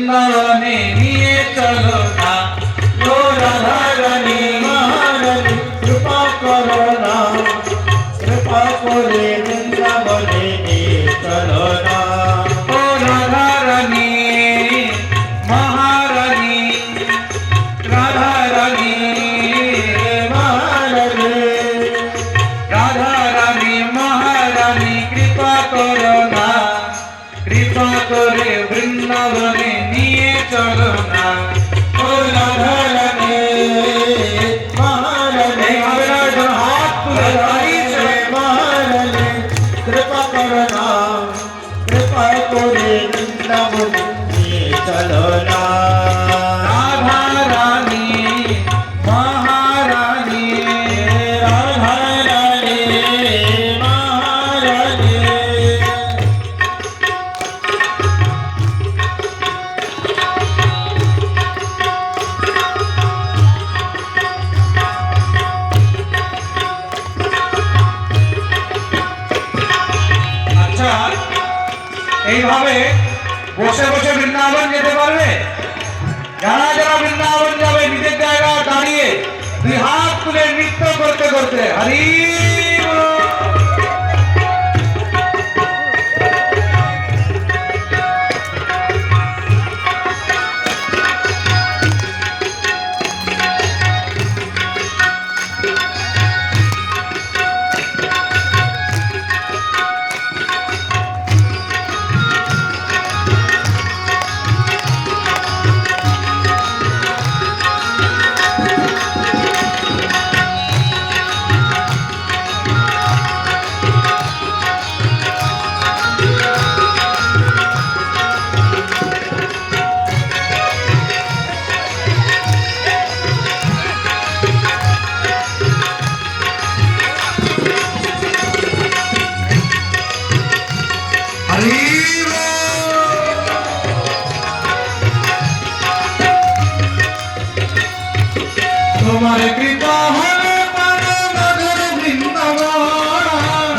বৃন্দাবনে নিয়ে চলো না ও রাধা রানী মহারানী কৃপা করো না, কৃপা করে বৃন্দাবনে নিয়ে চলো না। ও রাধা রানী মহারানী রাধা রানী মহারানী রাধা রানী মহারানী কৃপা করো না, কৃপা করে বৃন্দাবনে নিয়ে চলো না ও রাধা রানী মহারানী হাত তুলে দাঁড়িয়েছে মহারানী কৃপা করো না, কৃপা করে বৃন্দাবনে নিয়ে চলো না। রাধা রানী মহারানী রাধা রানী মহারানী আচ্ছা এইভাবে বসে বসে বৃন্দাবন যেতে পারবে? যারা যারা বৃন্দাবন যাবে নিজের জায়গায় দাঁড়িয়ে দুই হাত তুলে নৃত্য করতে করতে হরি বল। হরি তোমার কৃপা হলে পাবো মধুর বৃন্দাবন,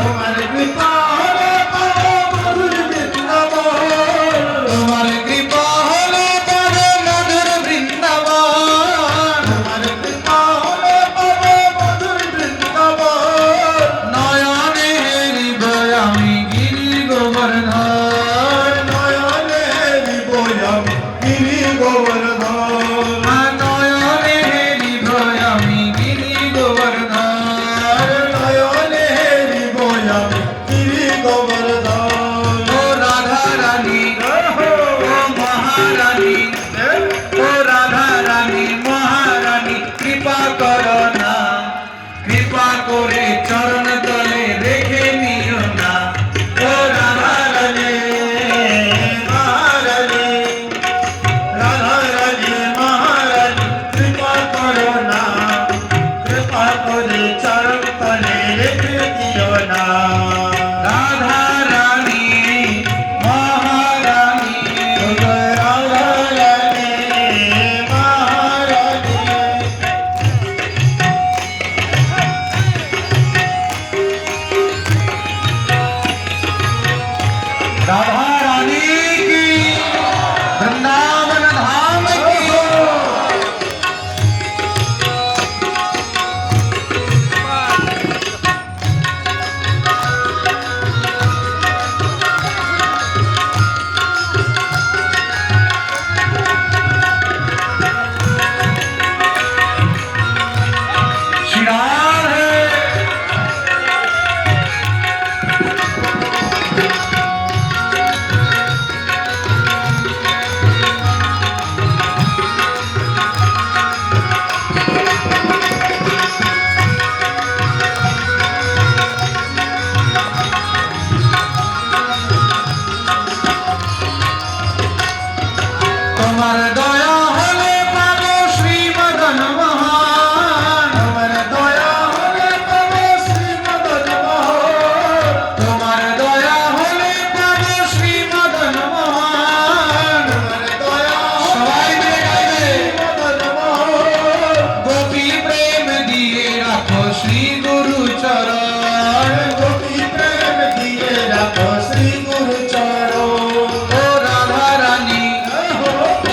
তোমার কৃপা হলে পাবো মধুর বৃন্দাবন, তোমার কৃপা হলে পাবো মধুর বৃন্দাবন, তোমার কৃপা হলে পাবো মধুর বৃন্দাবন। নয়নে হৃদয় আমি গিরি গোবর্ধন, নয়নে হৃদয়ম গিরি গোবর্ধন, নয়নে হৃদয় আমি গিরি গোবর্ধন, নয়নে হৃদয়ম গিরি গোবর্ধন। ও রাধা রানী ও মহারানী ও রাধা রানী মহারানী কৃপা করো না, কৃপা করে চরণ তলে রেখে নিও না ও রাধা রানী মহারানী রাধা রানী মহারানী কৃপা করো না, কৃপা করে চরণ তলে রেখে দিও না। রাধা রানী মহারানী রাধা রানী মহারানী राधा रानी की वृंदावन धाम की श्रीराम है তোমার দয়া হলে পাবো শ্রীমদন মহান, তোমার দয়া হলে পাবো শ্রীমদন মোহন, তোমার দয়া হলে পাবো শ্রীমদন মহান। তোমার দয়া সবাই মিলে গাইবে। শ্রীমদন মোহন, গোপী প্রেম দিয়ে রাখো শ্রী গুরু চরণ, গোপী প্রেম দিয়ে রাখো শ্রী গুরু চরণ। ও রাধা রানী ও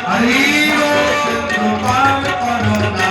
হরি বল। সিন্ধু পান করো না